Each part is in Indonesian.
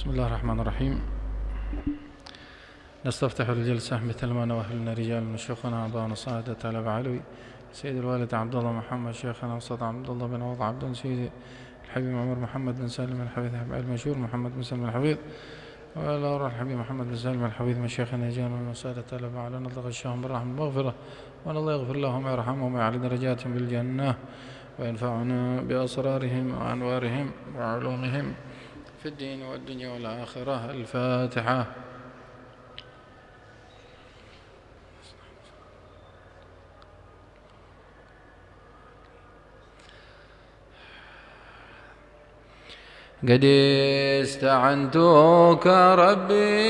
بسم الله الرحمن الرحيم. نستفتح الجلسة مثل ما نوهلنا رجال من شيخنا أبانا صادة على بعلوي سيد الوالد عبد الله محمد شيخنا وسط عبد الله بن وضع عبد سيد الحبيب عمر محمد بن سالم الحفيظ المشهور محمد بن سالم الحفيظ وعلى روح الحبيب محمد بن سالم الحفيظ من شيخنا جامع من سادة على بعلوي نطلق الشام بالرحمة المغفرة وأن الله يغفر لهم ويرحمهم ويعلي درجاتهم بالجنة وينفعنا بأسرارهم وأنوارهم وعلومهم في الدين والدنيا والآخرة. الفاتحة. قد استعنتك ربي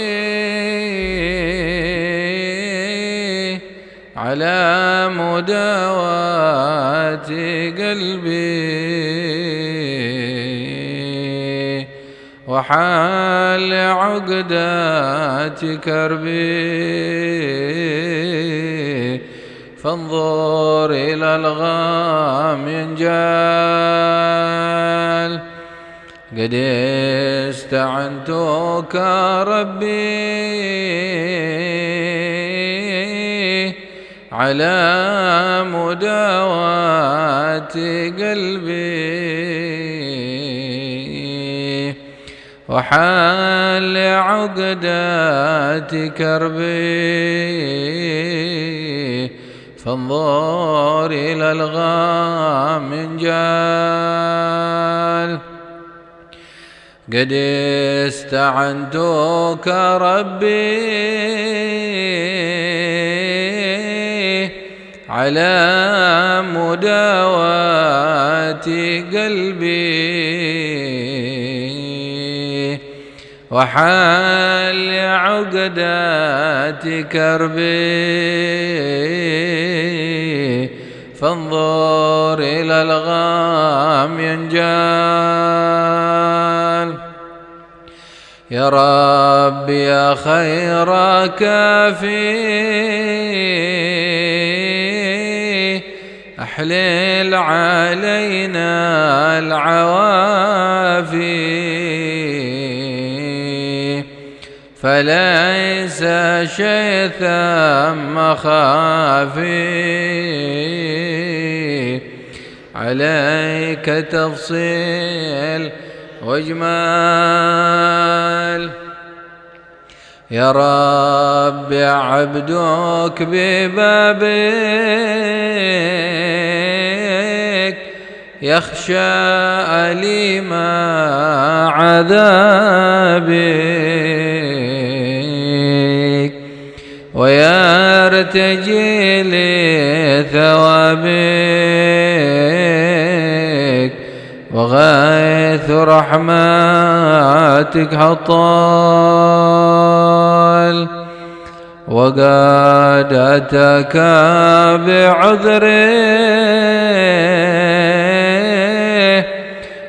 على مداواة قلبي وحال عقدات كربي فانظر إلى الغام ينجال. قد استعنتك ربي على مداواة قلبي وحال عقدات كربي فانظر إلى الغام ينجال. قد استعنتك ربي على مداواة قلبي وحال عقدات كربي فانظر إلى الغام ينجال. يا رب يا خير كافي أحلل علينا العوافي فليس شيء ثم خافي عليك تفصيل واجمال. يا رب عبدك ببابك يخشى أليم عذابك ويرتجي لثوابك وغيث رحماتك حطال. وقد أتاك بعذره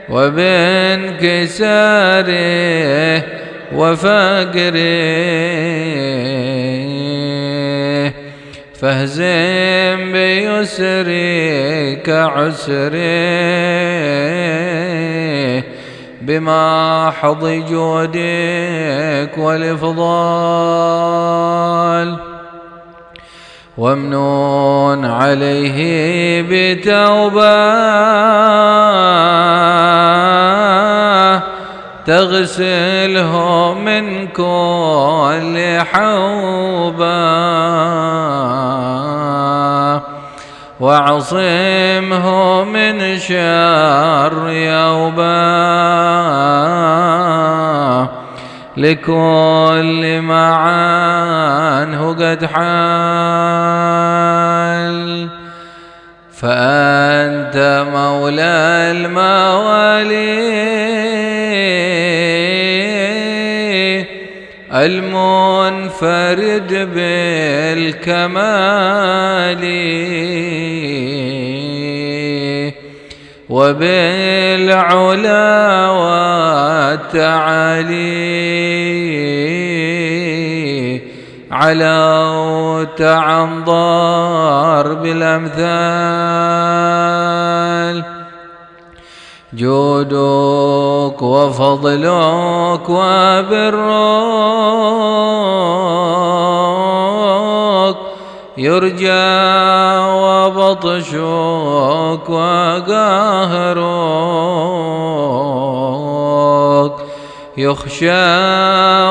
وبانكساره وفقره فاهزم بيسرك عسره بمحض جودك والإفضال. وامنون عليه بتوبة تغسله من كل حوبة واعصمه من شر يوبة لكل ما عنه قد حال. فأنت مولى الموالي المنفرد بالكمال وبالعلا والتعالي علوت عن ضرب الأمثال. جودك وفضلك وبرك يرجى وبطشك وقهرك يخشى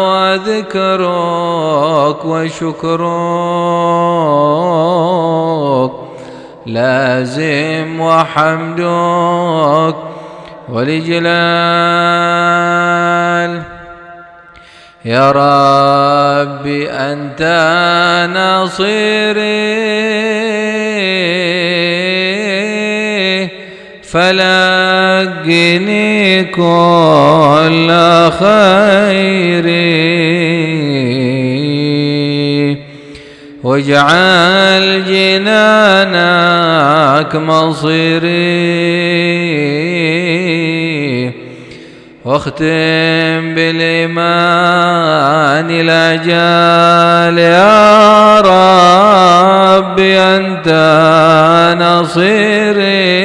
وذكرك وشكرك لازم وحمدك ولجلال يا ربي أنت نصيري فلقني كل خيري واجعل جنانك مصيري واختم بالإيمان الأجال يا ربي أنت نصيري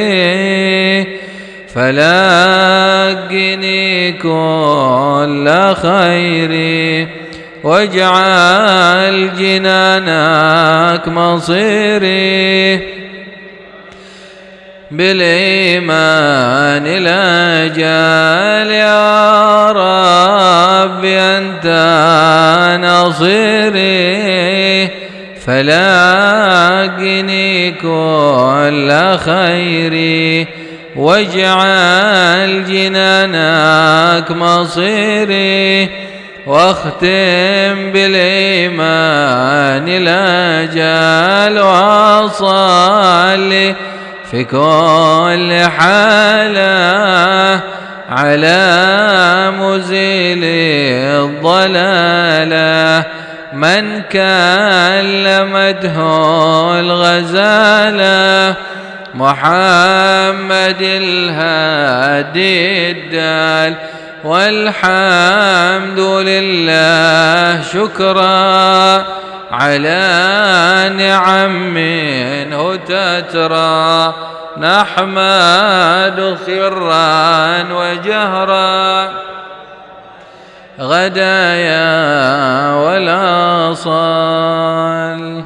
فلقني كل خيري واجعل جنانك مصيري بالإيمان الأجال يا ربي أنت نصيري فلاقني كل خيري واجعل جنانك مصيري واختم بالإيمان الأجال وأصلي في كل حالة على مزيل الضلالة من كلمته الغزالة محمد الهادي الدال والحمد لله شكرا على نعم منه تترى نحمد سرا وجهرا غدايا والآصال.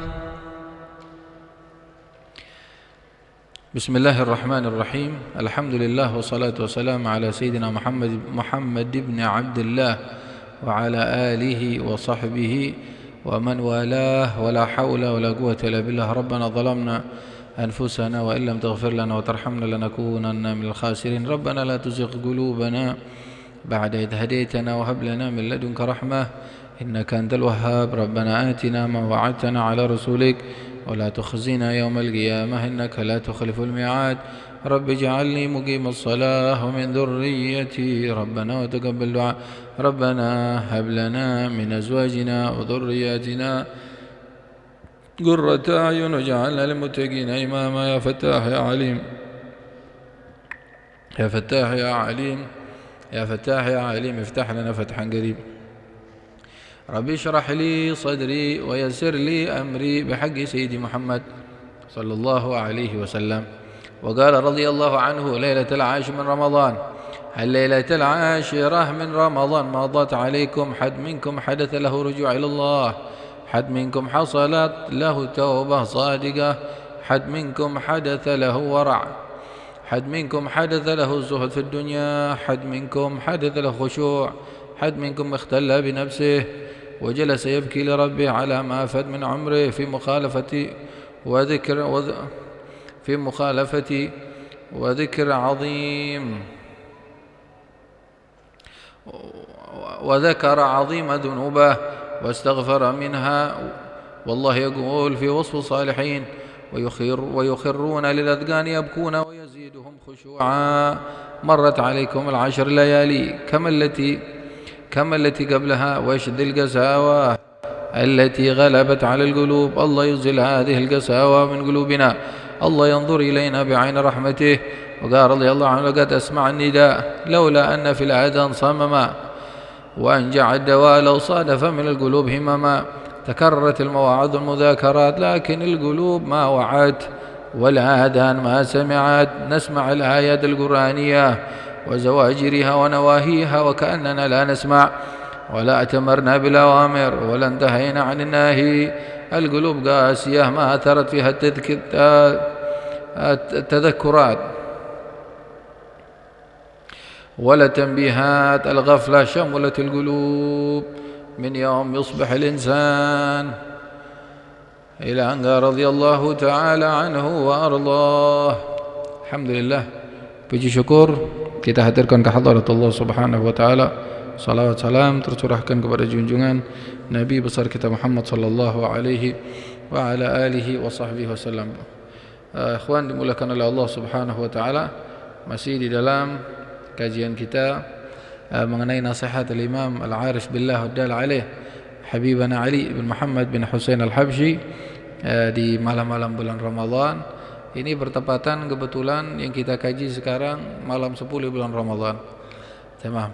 بسم الله الرحمن الرحيم. الحمد لله والصلاة والسلام على سيدنا محمد بن عبد الله وعلى آله وصحبه ومن والاه ولا حول ولا قوة إلا بالله. ربنا ظلمنا أنفسنا وإن لم تغفر لنا وترحمنا لنكونن من الخاسرين. ربنا لا تزغ قلوبنا بعد إذ هديتنا وهب لنا من لدنك رحمة إنك أنت الوهاب. ربنا آتنا ما وعدتنا على رسولك ولا تخزنا يوم القيامة إنك لا تخلف الميعاد. رب اجعلني مقيم الصلاة ومن ذريتي ربنا وتقبل دعاء. ربنا هب لنا من أزواجنا وذرياتنا قرة أعين واجعلنا للمتقين إماما. يا فتاح يا عليم يا فتاح يا عليم يا فتاح يا عليم افتح لنا فتحا قريب. ربي اشرح لي صدري ويسر لي أمري بحق سيدي محمد صلى الله عليه وسلم. وقال رضي الله عنه ليلة العاشر من رمضان الليلة العاشرة من رمضان مضت عليكم حد منكم حدث له رجوع إلى الله، حد منكم حصلت له توبة صادقة، حد منكم حدث له ورع، حد منكم حدث له الزهد في الدنيا، حد منكم حدث له خشوع، حد منكم اختل بنفسه وجلس يبكي لربه على ما أفد من عمره في مخالفة وذكر عظيم وذكر عظيم ذنوبه واستغفر منها. والله يقول في وصف الصالحين ويخرون للأذقان يبكون ويزيدهم خشوعا. مرت عليكم العشر ليالي كما التي قبلها واشد القساوة التي غلبت على القلوب. الله يزل هذه القساوة من قلوبنا، الله ينظر إلينا بعين رحمته. وقال رضي الله عنه لقد أسمع النداء لولا أن في الآذان صمما وأنجع الدواء لو صادف من القلوب همما. تكررت المواعظ والمذاكرات لكن القلوب ما وعت والآذان ما سمعت. نسمع الآيات القرآنية وزواجرها ونواهيها وكأننا لا نسمع ولا أتمرنا بالأوامر ولا انتهينا عن الناهي. القلوب قاسية ما أثرت فيها التذكرات ولا تنبيهات. الغفلة شملت القلوب من يوم يصبح الإنسان إلى أن قال رضي الله تعالى عنه وأرضاه. Alhamdulillah, puji syukur kita hadirkan ke hadirat Allah Subhanahu wa taala. Salawat salam tercurahkan kepada junjungan Nabi besar kita Muhammad sallallahu alaihi wa ala alihi wa sahbihi wasallam. Ikhwan dimulakan oleh Allah Subhanahu wa taala, masih di dalam kajian kita mengenai nasihat al-Imam Al-Arif Billah Waddal alaih Habibana Ali bin Muhammad bin Husain Al-Habsyi di malam-malam bulan Ramadan. Ini bertepatan kebetulan yang kita kaji sekarang malam 10 bulan Ramadan. Tamam.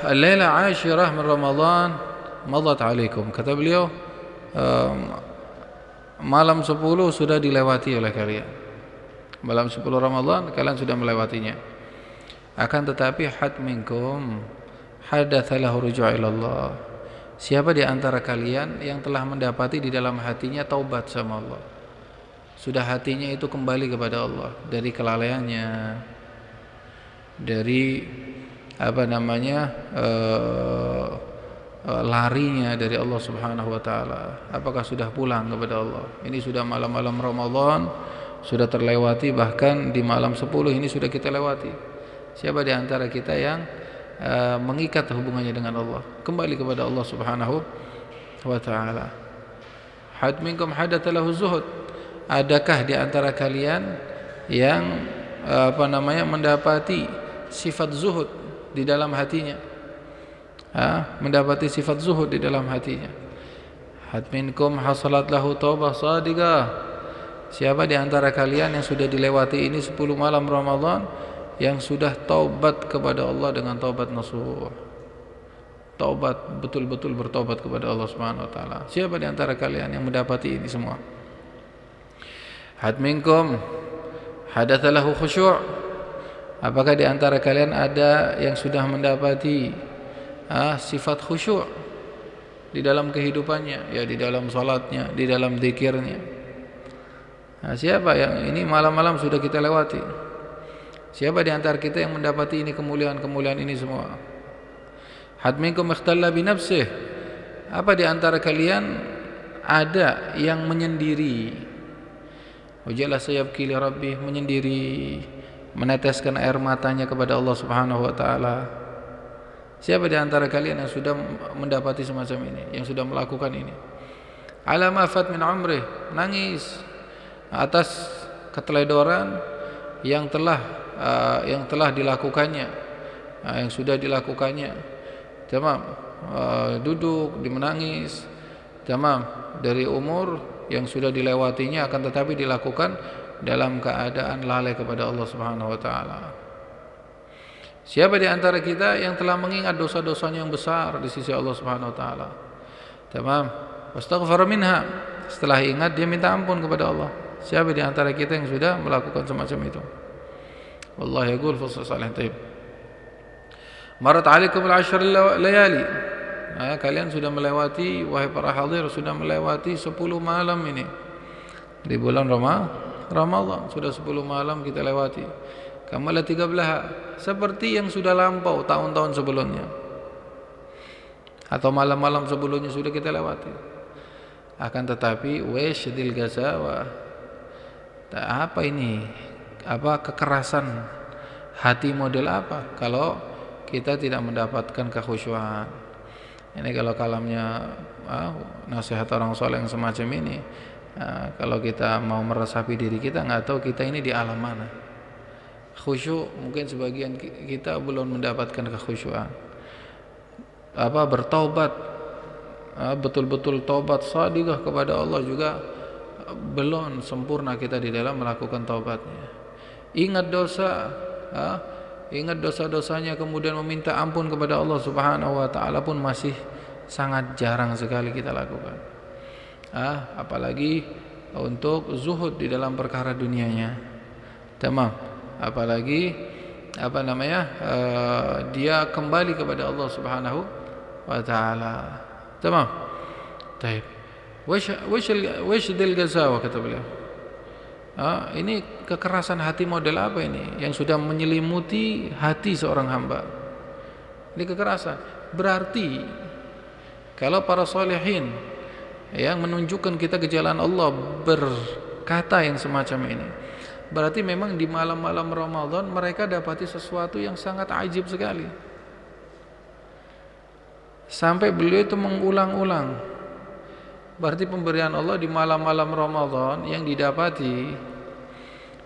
Al-laila 'ashirah min Ramadan madat 'alaikum. Kata beliau, malam 10 sudah dilewati oleh kalian. Malam 10 Ramadan kalian sudah melewatinya. Akan tetapi had minkum hadatsa lahu ruju' ila Allah. Siapa di antara kalian yang telah mendapati di dalam hatinya taubat sama Allah? Sudah hatinya itu kembali kepada Allah dari kelalaiannya, dari larinya dari Allah Subhanahu wa taala. Apakah sudah pulang kepada Allah? Ini sudah malam-malam Ramadan, sudah terlewati, bahkan di malam 10 ini sudah kita lewati. Siapa di antara kita yang mengikat hubungannya dengan Allah, kembali kepada Allah Subhanahu wa taala? Had minkum hadatsa lahu zuhud. Adakah di antara kalian yang mendapati sifat zuhud di dalam hatinya? Mendapati sifat zuhud di dalam hatinya. Had minkum hasalat lahu taubah shadiqah. Siapa di antara kalian yang sudah dilewati ini 10 malam Ramadan yang sudah taubat kepada Allah dengan taubat nasuh? Taubat, betul-betul bertaubat kepada Allah Subhanahu wa taala. Siapa di antara kalian yang mendapati ini semua? Had minkum hadatsa lahu khusyu'. Apakah di antara kalian ada yang sudah mendapati sifat khusyuk di dalam kehidupannya, ya di dalam salatnya, di dalam zikirnya? Siapa yang ini malam-malam sudah kita lewati? Siapa di antara kita yang mendapati ini kemuliaan-kemuliaan ini semua? Had minkum ikhtalla bi nafsihi. Apa di antara kalian ada yang menyendiri? Wajala sayabki li rabbih, menyendiri, meneteskan air matanya kepada Allah Subhanahu wa taala. Siapa di antara kalian yang sudah mendapati semacam ini, yang sudah melakukan ini? Ala ma fat min umrih, nangis atas keteledoran yang telah dilakukannya, yang sudah dilakukannya. Tamam, duduk menangis, tamam, dari umur yang sudah dilewatinya, akan tetapi dilakukan dalam keadaan lalai kepada Allah Subhanahu wa taala. Siapa di antara kita yang telah mengingat dosa-dosanya yang besar di sisi Allah Subhanahu wa taala? Tamam, wastaghfar minha. Setelah ingat dia minta ampun kepada Allah. Siapa di antara kita yang sudah melakukan semacam itu? Wallahi yaqul fi sahih taib. Marat 'alaikum al-'ashr layali. Kalian sudah melewati, wahai para hadir, sudah melewati 10 malam ini di bulan Ramadan. Sudah 10 malam kita lewati. Kamala 13, seperti yang sudah lampau tahun-tahun sebelumnya, atau malam-malam sebelumnya sudah kita lewati. Akan tetapi wasyadil gazawa, apa ini? Apa kekerasan hati model apa kalau kita tidak mendapatkan kekhusyuan? Ini kalau kalamnya nasihat orang soleh yang semacam ini, kalau kita mau meresapi diri kita, nggak tahu kita ini di alam mana. Khusyuk mungkin sebagian kita belum mendapatkan kekhusyuan. Bertaubat, betul-betul taubat shadiqah kepada Allah juga belum sempurna kita di dalam melakukan taubatnya. Ingat dosa, ingat dosa-dosanya, kemudian meminta ampun kepada Allah Subhanahu wa taala pun masih sangat jarang sekali kita lakukan. Apalagi untuk zuhud di dalam perkara dunianya. Tamam. apalagi dia kembali kepada Allah Subhanahu wa taala. Tamam. Baik. Wash dil gazawa, kata beliau. Ini kekerasan hati model apa ini yang sudah menyelimuti hati seorang hamba? Ini kekerasan. Berarti kalau para salihin yang menunjukkan kita ke jalan Allah berkata yang semacam ini, berarti memang di malam-malam Ramadan mereka dapati sesuatu yang sangat ajib sekali. Sampai beliau itu mengulang-ulang. Berarti pemberian Allah di malam-malam Ramadan yang didapati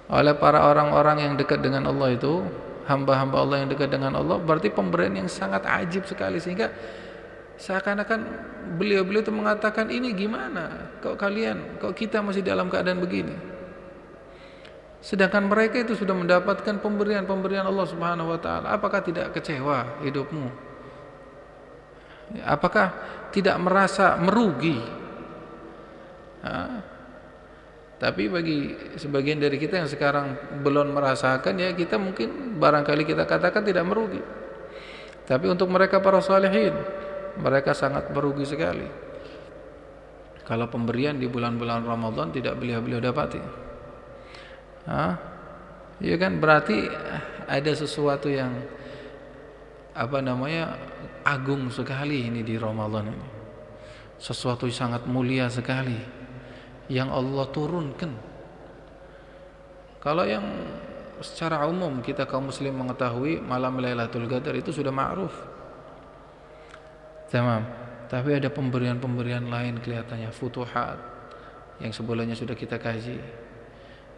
oleh para orang-orang yang dekat dengan Allah itu, hamba-hamba Allah yang dekat dengan Allah, berarti pemberian yang sangat ajib sekali, sehingga seakan-akan beliau-beliau itu mengatakan, ini gimana kok kita masih dalam keadaan begini, sedangkan mereka itu sudah mendapatkan pemberian Allah Subhanahu wa taala. Apakah tidak kecewa hidupmu? Apakah tidak merasa merugi? Tapi bagi sebagian dari kita yang sekarang belum merasakan, ya kita mungkin barangkali kita katakan tidak merugi. Tapi untuk mereka para salihin, mereka sangat merugi sekali kalau pemberian di bulan-bulan Ramadan tidak beliau dapati. Ya kan, berarti ada sesuatu yang agung sekali ini di Ramadan ini. Sesuatu yang sangat mulia sekali yang Allah turunkan. Kalau yang secara umum kita kaum muslim mengetahui malam Lailatul Qadar itu sudah ma'ruf. Tamam. Tapi ada pemberian-pemberian lain kelihatannya, futuhat yang sebelumnya sudah kita kaji.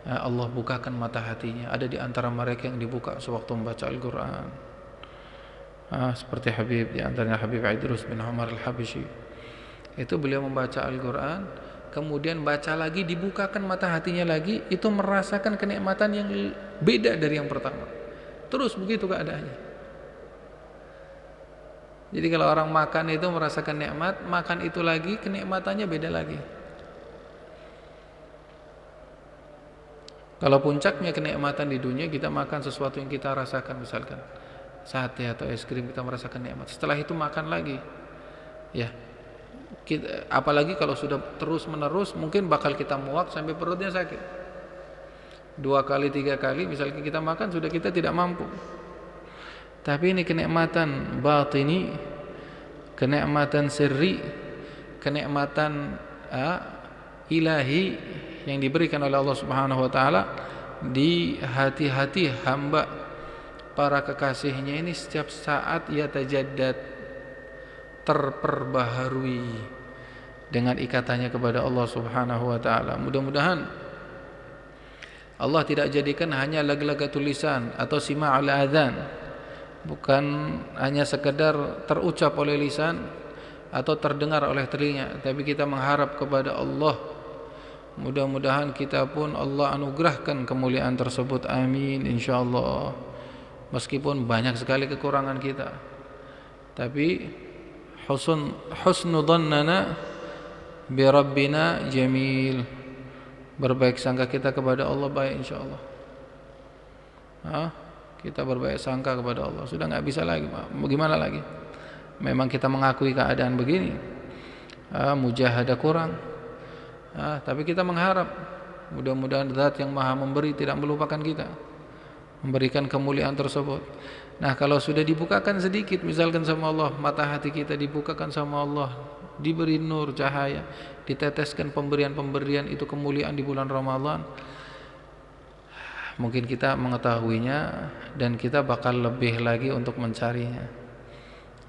Allah bukakan mata hatinya. Ada di antara mereka yang dibuka sewaktu membaca Al-Qur'an. Seperti di antaranya Habib Idrus bin Umar Al-Habsyi. Itu beliau membaca Al-Qur'an, kemudian baca lagi, dibukakan mata hatinya lagi, itu merasakan kenikmatan yang beda dari yang pertama. Terus begitu keadaannya. Jadi kalau orang makan itu merasakan nikmat, makan itu lagi kenikmatannya beda lagi. Kalau puncaknya kenikmatan di dunia, kita makan sesuatu yang kita rasakan, misalkan sate atau es krim, kita merasakan nikmat. Setelah itu makan lagi, ya. Apalagi kalau sudah terus menerus, mungkin bakal kita muak sampai perutnya sakit. 2 kali 3 kali misalnya kita makan, sudah kita tidak mampu. Tapi ini kenikmatan batini, kenikmatan sirri, kenikmatan ilahi yang diberikan oleh Allah Subhanahu wa taala di hati-hati hamba para kekasihnya ini. Setiap saat ia tajaddad, terperbaharui dengan ikatannya kepada Allah Subhanahu wa taala. Mudah-mudahan Allah tidak jadikan hanya laga-laga tulisan atau sima'ul adzan, bukan hanya sekedar terucap oleh lisan atau terdengar oleh telinga, tapi kita mengharap kepada Allah. Mudah-mudahan kita pun Allah anugerahkan kemuliaan tersebut. Amin insyaallah. Meskipun banyak sekali kekurangan kita, tapi husnu dhannana bi rabbina jamil. Berbaik sangka kita kepada Allah baik insyaallah. Kita berbaik sangka kepada Allah. Sudah enggak bisa lagi, bagaimana lagi? Memang kita mengakui keadaan begini. Mujahadah kurang. Tapi kita mengharap mudah-mudahan Zat yang Maha Memberi tidak melupakan kita, memberikan kemuliaan tersebut. Nah, kalau sudah dibukakan sedikit misalkan sama Allah, mata hati kita dibukakan sama Allah, diberi nur cahaya, diteteskan pemberian-pemberian itu kemuliaan di bulan Ramadan, mungkin kita mengetahuinya dan kita bakal lebih lagi untuk mencarinya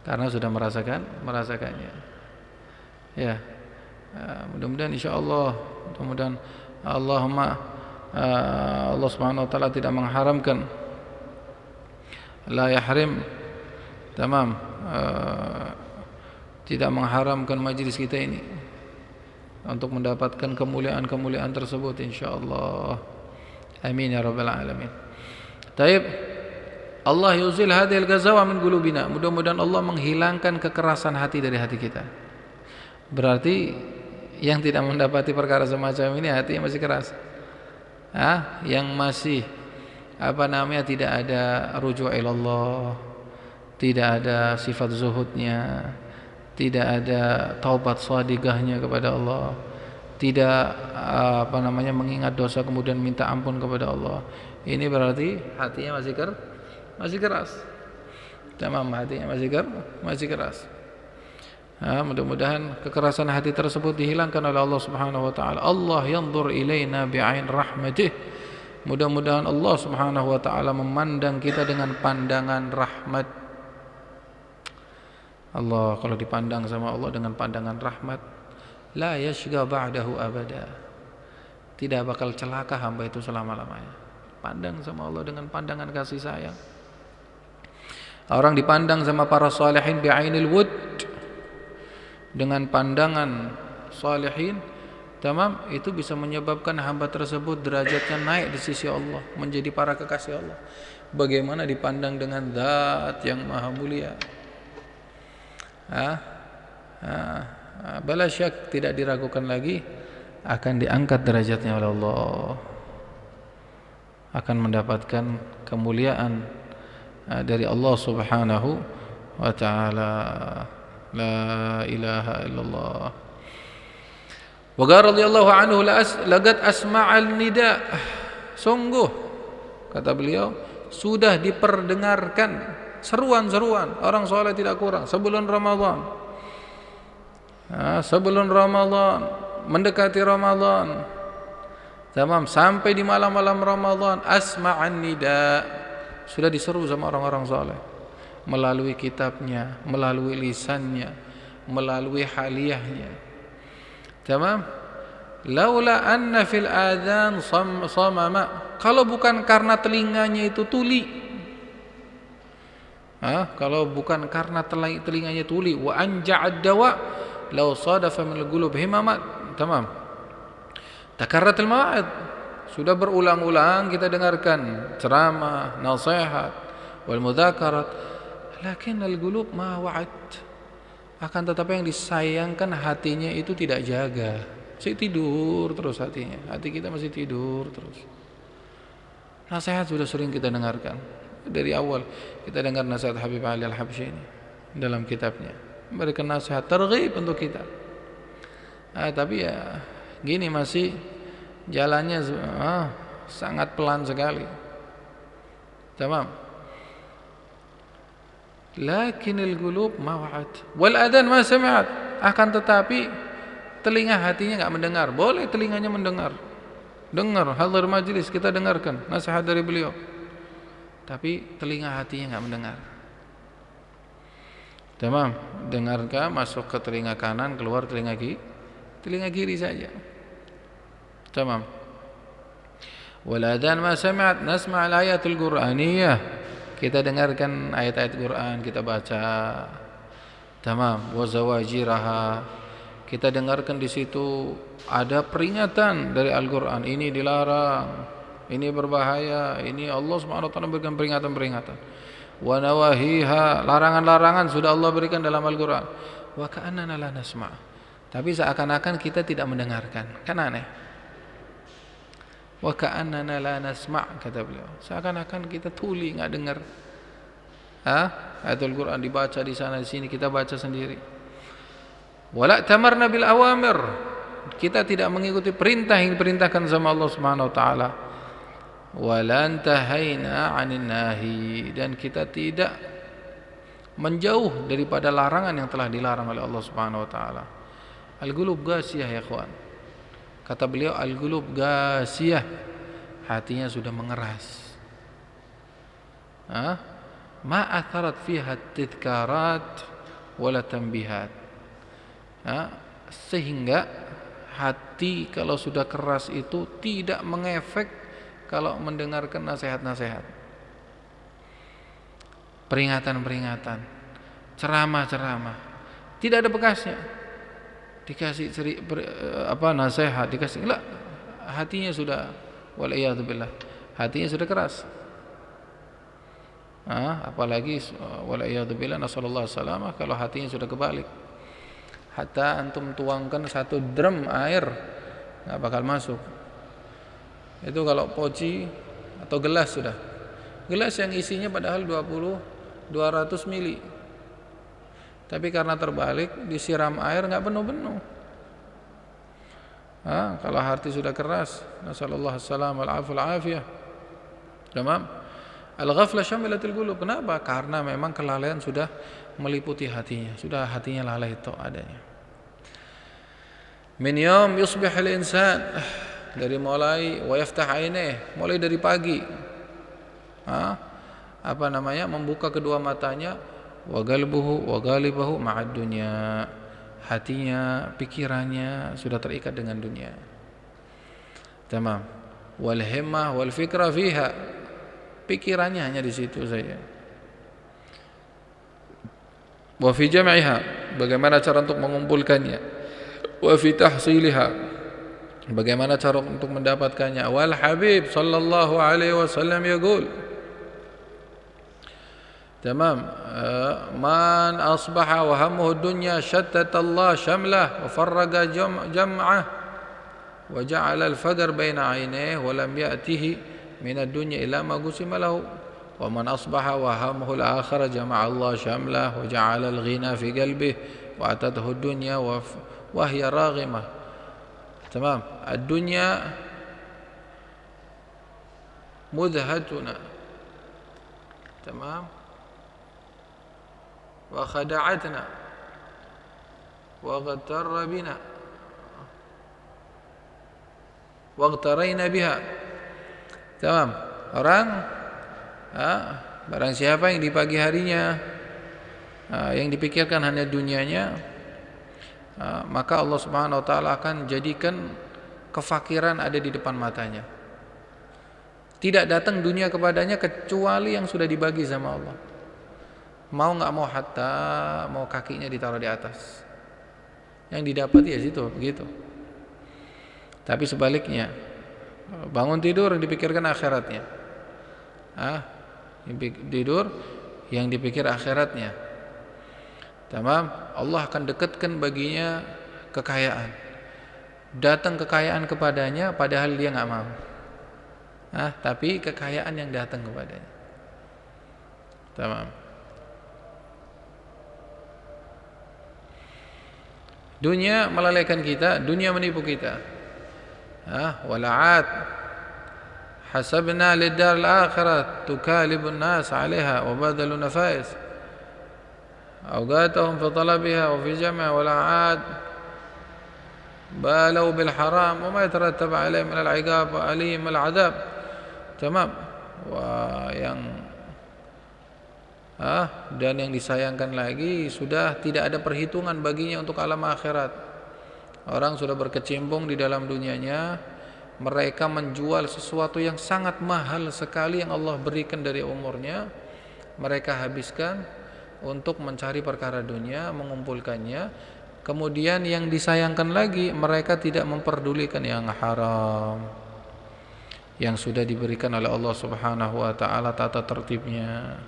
karena sudah merasakannya. Ya, mudah-mudahan insyaallah, mudah-mudahan Allah Subhanahu wa taala tidak mengharamkan, la yahrim, tamam, tidak mengharamkan majlis kita ini untuk mendapatkan kemuliaan-kemuliaan tersebut insyaallah. Amin ya rabbal alamin. Taib, Allah yuzil hadhil gazawa min qulubina. Mudah-mudahan Allah menghilangkan kekerasan hati dari hati kita. Berarti yang tidak mendapati perkara semacam ini hatinya masih keras. Yang masih tidak ada rujuk ilallah, tidak ada sifat zuhudnya, tidak ada taubat shadiqahnya kepada Allah, tidak mengingat dosa kemudian minta ampun kepada Allah. Ini berarti hatinya masih keras. Tamam, hatinya masih keras. Mudah-mudahan kekerasan hati tersebut dihilangkan oleh Allah Subhanahu wa taala. Allah yanzur ilaina bi'ain rahmatih. Mudah-mudahan Allah Subhanahu wa taala memandang kita dengan pandangan rahmat. Allah kalau dipandang sama Allah dengan pandangan rahmat, la yashqa ba'dahu abada. Tidak bakal celaka hamba itu selama-lamanya. Pandang sama Allah dengan pandangan kasih sayang. Orang dipandang sama para salihin bi'ainil wud, dengan pandangan salihin, tamam, itu bisa menyebabkan hamba tersebut derajatnya naik di sisi Allah, menjadi para kekasih Allah. Bagaimana dipandang dengan zat yang maha mulia? Bala syak, tidak diragukan lagi akan diangkat derajatnya oleh Allah, akan mendapatkan kemuliaan dari Allah Subhanahu wa taala. La ilaha illallah. Wa qala radhiyallahu anhu laqad asma'al nida. Sungguh, kata beliau, sudah diperdengarkan seruan-seruan orang soleh tidak kurang sebelum Ramadan. Sebelum Ramadan, mendekati Ramadan, tamam, sampai di malam-malam Ramadan, asma'an nida, sudah diseru sama orang-orang soleh melalui kitabnya, melalui lisannya, melalui haliyahnya. Tamam? Laula anna fil adzan samama, kalau bukan karena telinganya itu tuli. Kalau bukan karena telinganya tuli, wa anja'ad dawa law sadafa min al-qulub himamat. Tamam. Takarrat al-mawa'id, sudah berulang-ulang kita dengarkan ceramah, nasihat, wal mudzakarat. Lakin al-qulub ma wa'at, akan tetapi yang disayangkan hatinya itu tidak jaga. Tidur terus hatinya, hati kita masih tidur terus. Nasihat sudah sering kita dengarkan. Dari awal kita dengar nasihat Habib Ali Al-Habsyi ini dalam kitabnya, memberikan nasihat targhib untuk kita. Tapi ya gini, masih jalannya sangat pelan sekali. Tamam. Lakinil qulub ma wa'at wal adhan ma sami'at, akan tetapi telinga hatinya enggak mendengar. Boleh telinganya mendengar, dengar hadir majlis, kita dengarkan nasihat dari beliau, tapi telinga hatinya enggak mendengar. Tamam, dengarkan, masuk ke telinga kanan, keluar telinga kiri saja. Tamam. Wal adhan ma sami'at, nasma' al-ayatul qur'aniyah, kita dengarkan ayat-ayat Quran, kita baca. Tamam, wa zawajiraha, kita dengarkan di situ ada peringatan dari Al-Qur'an, ini dilarang, ini berbahaya, ini Allah Subhanahu wa taala berikan peringatan-peringatan. Wa nawahiha, larangan-larangan sudah Allah berikan dalam Al-Qur'an. Wa ka'annana la nasma', tapi seakan-akan kita tidak mendengarkan. Kan aneh. Wa ka'annana la nasma', kata beliau, seakan-akan kita tuli, enggak dengar. Ayatul Quran dibaca di sana di sini, kita baca sendiri. Wala tamarna bil awamir, kita tidak mengikuti perintah yang diperintahkan sama Allah Subhanahu wa taala. Wala antahaina 'anil nahi, dan kita tidak menjauh daripada larangan yang telah dilarang oleh Allah Subhanahu wa taala. Al-qulub qasiyah ya ikhwan. Kata beliau, al-qulub qasiyah, hatinya sudah mengeras. Ma atharat fiha tadhkarat wala tanbihat. Sehingga hati kalau sudah keras itu tidak mengefek kalau mendengarkan nasihat-nasihat, peringatan-peringatan, ceramah-ceramah, tidak ada bekasnya. Dikasih nasihat, dikasih enggak, hatinya sudah waliyadzubillah, hatinya sudah keras. Apalagi waliyadzubillah, nasallallahu salamah, kalau hatinya sudah kebalik, hatta antum tuangkan 1 drum air enggak bakal masuk. Itu kalau poci atau gelas sudah Gelas yang isinya padahal 200 mili. Tapi karena terbalik, disiram air enggak penuh-penuh. Kalau hati sudah keras, nasallallahu alaihi wal afiyah. Tamam. Al-ghaflah syamilatul qulub. Kenapa? Karena memang kelalaian sudah meliputi hatinya, sudah hatinya lalai itu adanya. Min yaum yusbih al-insan, dari mulai wa yaftah ainih, mulai dari pagi. Membuka kedua matanya, wa qalbuhu wa ghalibahu ma'ad dunya. Hatinya, pikirannya sudah terikat dengan dunia. Tamam. Wal himmah wal fikra fiha. Pikirannya hanya di situ saja. Wa fi jam'iha, bagaimana cara untuk mengumpulkannya. Wa fi tahsiliha, bagaimana cara untuk mendapatkannya. Wal Habib sallallahu alaihi wasallam yaqul, tamam, man asbaha wa hammuhu dunya shattata Allah shamlah wa farraga jam'ah wa ja'ala al-faqr baina 'ainayhi wa lam ya'tihi min ad-dunya illa ma qusima lahu wa man asbaha wa hammuhu al-akhirah jama'a Allah shamlah wa ja'ala al-ghina fi qalbihi wa atatuhu ad-dunya wa hiya raghimah. Tamam, ad-dunya mudhatuna, tamam, wa khada'atna wa ghatarra bina wa ghtarayna biha. Tamam, barang siapa yang di pagi harinya yang dipikirkan hanya dunianya, maka Allah Subhanahu wa taala akan jadikan kefakiran ada di depan matanya. Tidak datang dunia kepadanya kecuali yang sudah dibagi sama Allah. Mau nggak mau, hatta mau kakinya ditaruh di atas, yang didapat ya situ begitu. Tapi sebaliknya, bangun tidur dipikirkan akhiratnya, tidur yang dipikir akhiratnya. Tamam, Allah akan dekatkan baginya kekayaan, datang kekayaan kepadanya padahal dia nggak mau, tapi kekayaan yang datang kepadanya. Tamam. Dunia melalaikan kita, dunia menipu kita. Wala'at hasabna lidar al-akhirah tukalibun nas 'alaiha wa badalu nafais awqatahum fi talabiha wa fi jam'a wala'at balau bil haram wa ma yatarattab 'alaihi min al-'iqab wa alim al-'adab. Tamam. Dan yang disayangkan lagi, sudah tidak ada perhitungan baginya untuk alam akhirat. Orang sudah berkecimpung di dalam dunianya, mereka menjual sesuatu yang sangat mahal sekali yang Allah berikan dari umurnya, mereka habiskan untuk mencari perkara dunia, mengumpulkannya. Kemudian yang disayangkan lagi, mereka tidak memperdulikan yang haram, yang sudah diberikan oleh Allah Subhanahu wa taala tata tertibnya.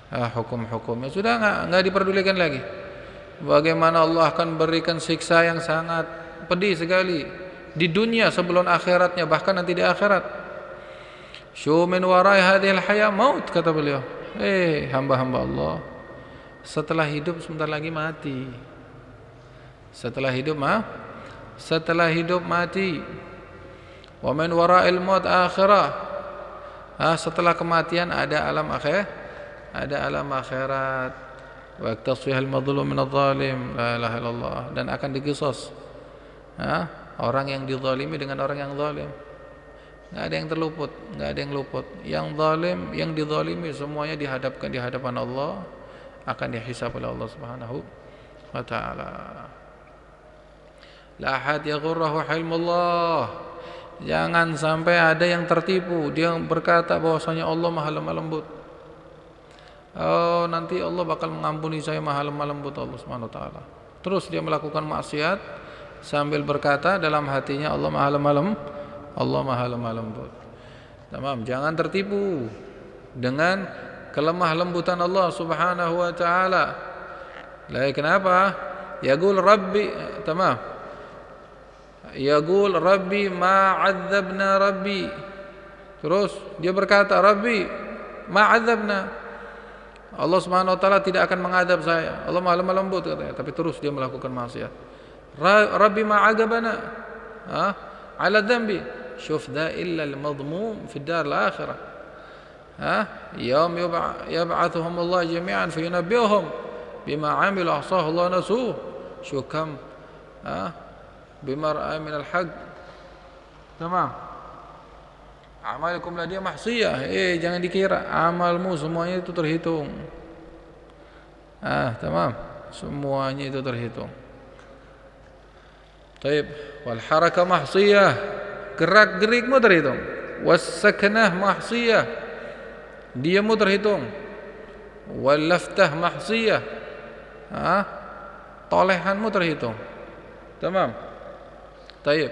Hukum-hukumnya sudah enggak diperdulikan lagi. Bagaimana Allah akan berikan siksa yang sangat pedih sekali di dunia sebelum akhiratnya, bahkan nanti di akhirat. Syu min warai hadhil haya maut, kata beliau. Hamba-hamba Allah, setelah hidup sebentar lagi mati. Setelah hidup mati. Wa min warail maut akhirah. Setelah kematian ada alam akhirat. Wa yaktasfihal madlum min adh-dhalim, la ilaha illallah, dan akan diqisas orang yang dizalimi dengan orang yang zalim. Enggak ada yang terluput, enggak ada yang luput. Yang zalim, yang dizalimi semuanya dihadapkan di hadapan Allah, akan dihisab oleh Allah Subhanahu wa taala. La ahad yaghurruhu hilmullah. Jangan sampai ada yang tertipu, dia berkata bahwasanya Allah Maha lemah lembut. Nanti Allah bakal mengampuni saya, Maha lemah lembut Allah Subhanahu wa taala. Terus dia melakukan maksiat sambil berkata dalam hatinya Allah Maha lemah lembut. Tamam, jangan tertipu dengan kelemah lembutan Allah Subhanahu wa taala. Kenapa? Yaqul Rabbi, tamam. Yaqul Rabbi ma 'adzabna Rabbi. Terus dia berkata, Rabbi, ma'adzabna. Allah Subhanahu wa taala tidak akan mengadab saya. Allah Maha lemah lembut katanya, tapi terus dia melakukan maksiat. Rabbi ma'adzabana ala dhanbi. Syuf dha illa al-madmum fi dar al-akhirah. Yaum yab'athuhum Allah jami'an fayunabbi'uhum bima 'amilu ahsahu Allah nasuh. Syukam bima ra'a min al-haqq. Tamam. Amalikum ladiyya mahsiyah. Jangan dikira amalmu semuanya itu terhitung. Tamam. Semuanya itu terhitung. Taib. Wal haraka mahsiyah. Gerak-gerikmu terhitung. Was sakanah mahsiyah. Diammu terhitung. Wal laftah mahsiyah. Tolehanmu terhitung. Tamam. Taib.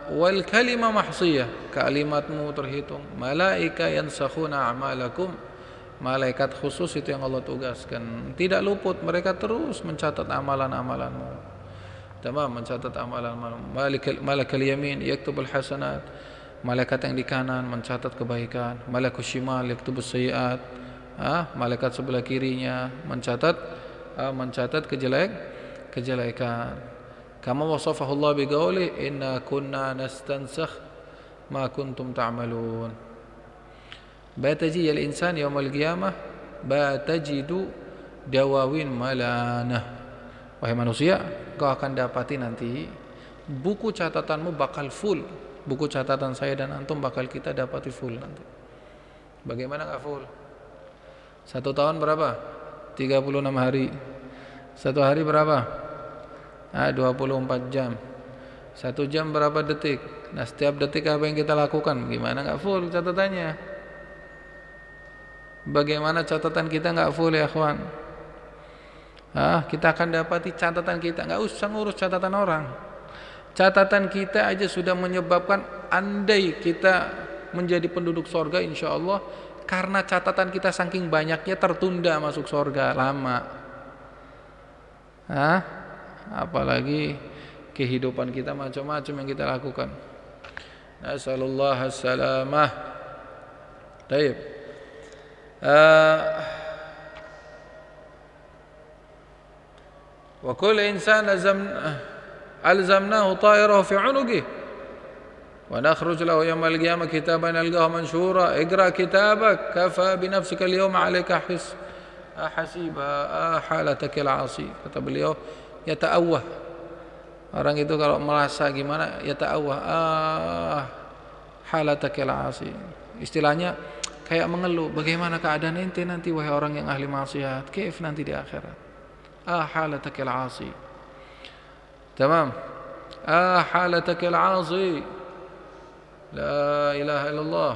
Wal kalimah mahsiyah, kalimatmu terhitung. Malaika yansakhuna a'malakum, malaikat khusus itu yang Allah tugaskan, tidak luput, mereka terus mencatat amalan-amalanmu. Tamam, mencatat amalan-amalanmu. Malakal yamin yaktubul hasanat, malaikat yang di kanan mencatat kebaikan. Malakus shimal yaktubus sayyi'at, malaikat sebelah kirinya mencatat kejelekan. Kama wasafahu Allah biqauli inna kunna nastansakh ma kuntum ta'malun. Bataji al-insan yawmal qiyamah batajidu dawawin malanah. Wahai manusia, kau akan dapati nanti buku catatanmu bakal full. Buku catatan saya dan antum bakal kita dapati full nanti. Bagaimana enggak full? 1 tahun berapa? 36 hari. 1 hari berapa? 24 jam. 1 jam berapa detik? Nah, setiap detik apa yang kita lakukan? Gimana enggak full catatannya? Bagaimana catatan kita enggak full ya, akhwan? Kita akan dapati catatan kita, enggak usah ngurus catatan orang. Catatan kita aja sudah menyebabkan andai kita menjadi penduduk surga insyaallah, karena catatan kita saking banyaknya tertunda masuk surga lama. Apalagi kehidupan kita macam-macam yang kita lakukan. Nasallallahu as-salamah. Baik. Wa kullu insan alzamnahu ta'irahu fi 'unuqihi wa nakhruj lahu yawm al-qiyamah kitaban yalqahu manshura. Iqra kitabak kafa bi nafsika al-yawma 'alayka hasiba halatakal 'asi. Kata beliau, yata'awwah. Orang itu kalau merasa gimana, yata'awwah, halatakal 'asi. Istilahnya kayak mengeluh, bagaimana keadaan ente nanti wahai orang yang ahli maksiat, kaif nanti di akhirat. Halatakal 'asi. Tamam. Halatakal 'asi. La ilaha illallah.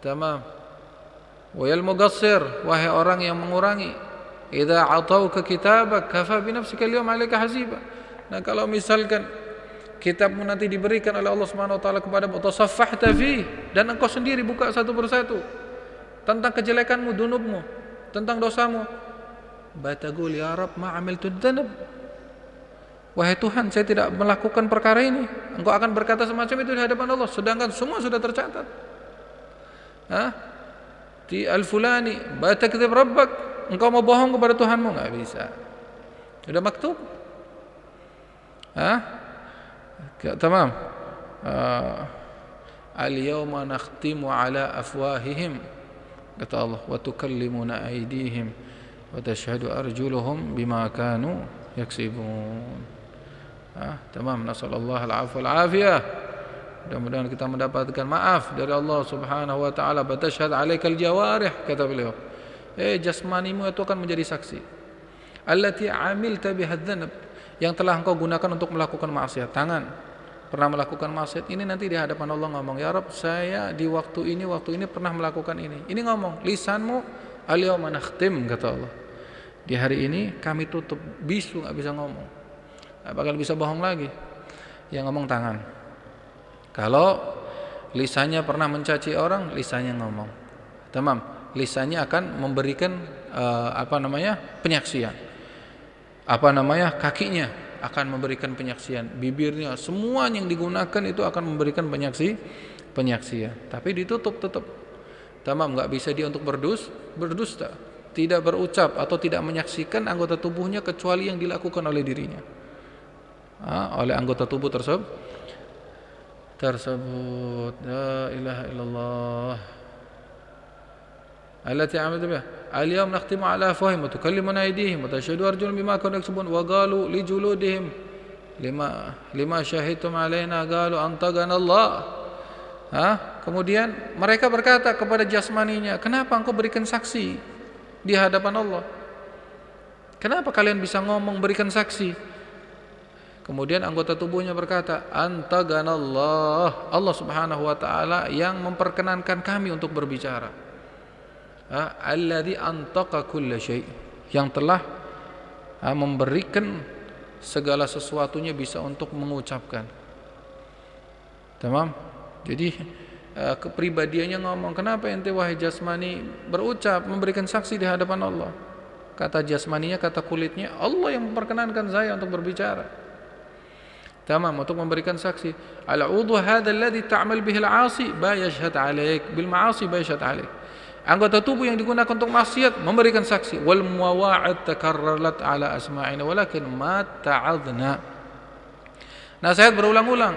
Tamam. Wa yal muqassir, wahai orang yang mengurangi, idza atauka kitabak kafa bi nafsika al-yawma 'alaika hasiba. Nah, kalau misalkan kitabmu nanti diberikan oleh Allah Subhanahu wa taala kepadamu, tasaffahta fi, dan engkau sendiri buka satu persatu tentang kejelekanmu, dunubmu, tentang dosamu, batagul ya rab ma 'amiltu dzanab. Wahai Tuhan, saya tidak melakukan perkara ini. Engkau akan berkata semacam itu di hadapan Allah, sedangkan semua sudah tercatat. Di al-fulani batakdzib rabbak, engkau mau bohong kepada Tuhanmu, enggak bisa. Sudah maktub. Tamam. Al-yawma nakhtimu ala afwahihim, kata Allah, wa tukallimuna aydihim wa tashhadu arjuluhum bima kanu yaksibun. Tamam, nasallallahu al-'afwa wal-'afiyah. Mudah-mudahan kita mendapatkan maaf dari Allah Subhanahu wa taala. Batashhad 'alaikal jawarih, kata beliau. Jasmanimu itu akan menjadi saksi. Allati 'amilta bihadz-dzanab, yang telah engkau gunakan untuk melakukan maksiat. Tangan pernah melakukan maksiat, ini nanti di hadapan Allah ngomong, ya Rabb, saya di waktu ini pernah melakukan ini. Ini ngomong, lisanmu al-yawma nakhtim, kata Allah. Di hari ini kami tutup, bisu, enggak bisa ngomong. Enggak bakal bisa bohong lagi. Yang ngomong tangan. Kalau lisannya pernah mencaci orang, lisannya ngomong. Tamam, lisannya akan memberikan penyaksian. Kakinya akan memberikan penyaksian. Bibirnya, semua yang digunakan itu akan memberikan penyaksian, tapi ditutup tetap. Tamam, nggak bisa dia untuk berdusta, tidak berucap atau tidak menyaksikan anggota tubuhnya kecuali yang dilakukan oleh dirinya, oleh anggota tubuh tersebut. La ilaha illallah. Allati amadu biha. Al-yawm nakhtimu ala afwahihim wa tukallimuna aydihim wa tashhadu arjuluhum bima kanu yaksubun wa qalu li juludihim lima syahidtum alaina qalu antagana Allah. Kemudian mereka berkata kepada jasmaninya, kenapa engkau berikan saksi di hadapan Allah? Kenapa kalian bisa ngomong berikan saksi? Kemudian anggota tubuhnya berkata, antagana Allah, Allah subhanahu wa ta'ala yang memperkenankan kami untuk berbicara. Alladzi antaqa kulla syai', yang telah memberikan segala sesuatunya bisa untuk mengucapkan. Tamam. Jadi kepribadiannya ngomong, kenapa ente wahai jasmani berucap memberikan saksi di hadapan Allah? Kata jasmaninya, kata kulitnya, Allah yang memperkenankan saya untuk berbicara. Tamam, untuk memberikan saksi. Al-udhu hadha alladhi ta'mal bihi al-'asi ba yashhad 'alaik bil ma'asi ba yashhad 'alaik. Anggota tubuh yang digunakan untuk maksiat memberikan saksi. Wal muwa'id takarrarat 'ala asma'ina walakin ma ta'adna. Nasihat berulang-ulang.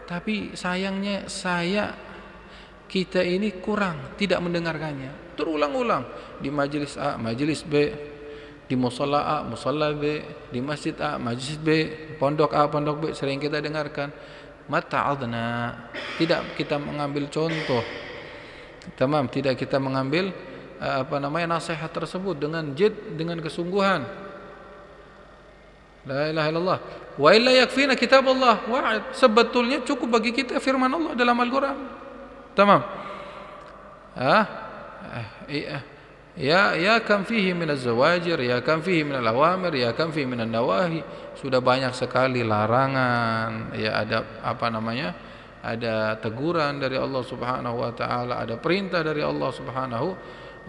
Tapi sayangnya kita ini kurang, tidak mendengarkannya. Terulang-ulang di majelis A, majelis B, di musalla A, musalla B, di masjid A, masjid B, pondok A, pondok B, sering kita dengarkan. Mata'adna, tidak kita mengambil contoh. Tamam, tidak kita mengambil nasihat tersebut dengan jid, dengan kesungguhan. La ilaha illallah. Wa illa yakfina kitabullah wa'id. Sebetulnya cukup bagi kita firman Allah dalam Al-Qur'an. Tamam. Ya kam fihi min az-zawajir, ya kam fihi min al-awamir, ya kam fihi min an-nawahi. Sudah banyak sekali larangan, ya ada ada teguran dari Allah Subhanahu wa taala, ada perintah dari Allah Subhanahu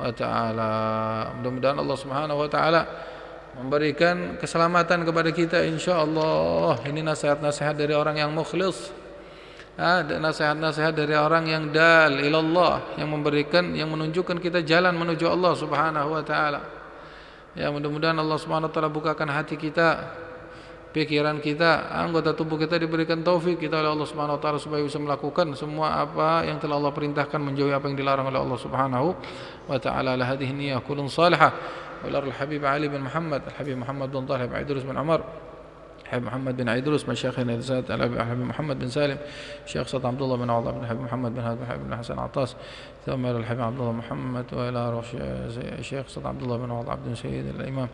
wa taala. Mudah-mudahan Allah Subhanahu wa taala memberikan keselamatan kepada kita insyaallah. Ini nasihat-nasihat dari orang yang mukhlis. Nasihat-nasihat dari orang yang dal ilallah, yang menunjukkan kita jalan menuju Allah Subhanahu wa taala. Ya, mudah-mudahan Allah Subhanahu wa taala bukakan hati kita, pikiran kita, anggota tubuh kita diberikan taufik kita oleh Allah Subhanahu wa taala supaya bisa melakukan semua apa yang telah Allah perintahkan, menjauhi apa yang dilarang oleh Allah Subhanahu wa taala. La hadhihi niyyah kullun salihah. Wal Habib Ali bin Muhammad, Habib Muhammad bin Talib bin Idrus bin Umar, Habib Muhammad bin Idrus, Masyayikhina Zat Habib Muhammad bin Salim, Syekh Saad Abdullah bin Awad bin Habib Muhammad bin Habib bin Hasan Atas, ثم إلى الحبيب عبد الله محمد وإلى الشيخ صاد عبد الله بن عوض عبد سيد الإمام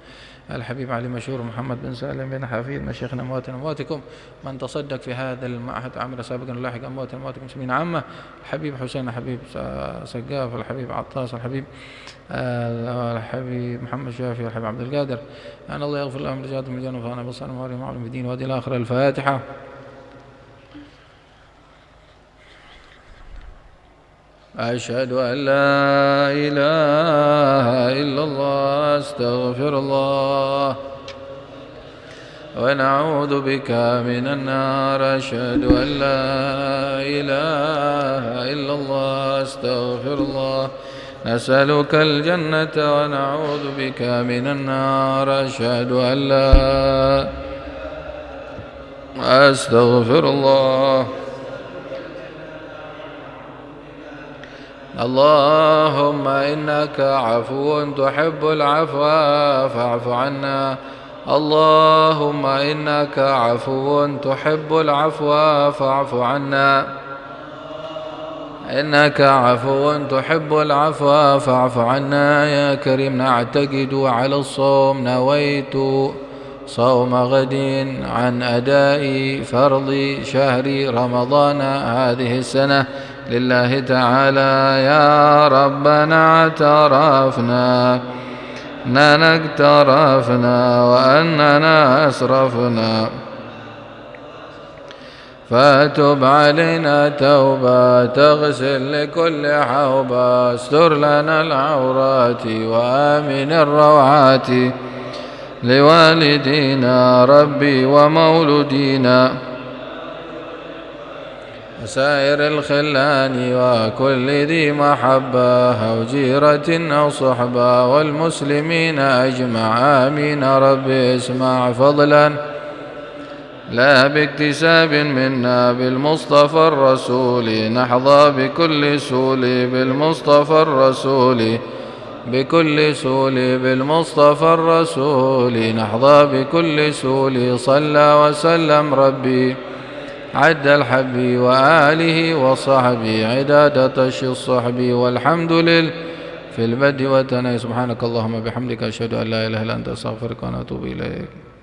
الحبيب علي مشهور محمد بن سالم بن حفيظ مشايخنا أمواتكم من تصدق في هذا المعهد عمل سابقا لاحق أمواتكم مسلمين عامة الحبيب حسين الحبيب سقاف الحبيب عطاس الحبيب محمد شافي الحبيب عبد القادر أن الله يغفر لهم رجالهم الجنة وفانا بالصلاة وعليهم وعلى الدين وهدي الآخرة. الفاتحة. أشهد أن لا إله إلا الله أستغفر الله ونعوذ بك من النار. أشهد أن لا إله إلا الله أستغفر الله نسألك الجنة ونعوذ بك من النار. أشهد أن لا أستغفر الله. اللهم إنك عفو تحب العفو فاعف عنا. اللهم إنك عفو تحب العفو فاعف عنا. إنك عفو تحب العفو فاعف عنا يا كريم. نعتقد على الصوم نويت صوم غد عن أداء فرض شهر رمضان هذه السنة لله تعالى. يا ربنا اعترفنا أننا اقترفنا وأننا أسرفنا فتب علينا توبة تغسل لكل حوبة. استر لنا العورات وآمن الروعات لوالدينا ربي ومولودينا وسائر الخلان وكل ذي محبة أو جيرة أو صحبة والمسلمين أجمع آمين رب اسمع فضلا لا باكتساب منا بالمصطفى الرسول نحظى بكل سول بالمصطفى الرسول بكل سول بالمصطفى الرسول نحظى بكل سول صلى وسلم ربي عد الحب وآله وصحبه عداد طش الصحب والحمد لله في البدء والثناء سبحانك اللهم بحمدك أشهد أن لا إله إلا أنت أستغفرك وأتوب إليك.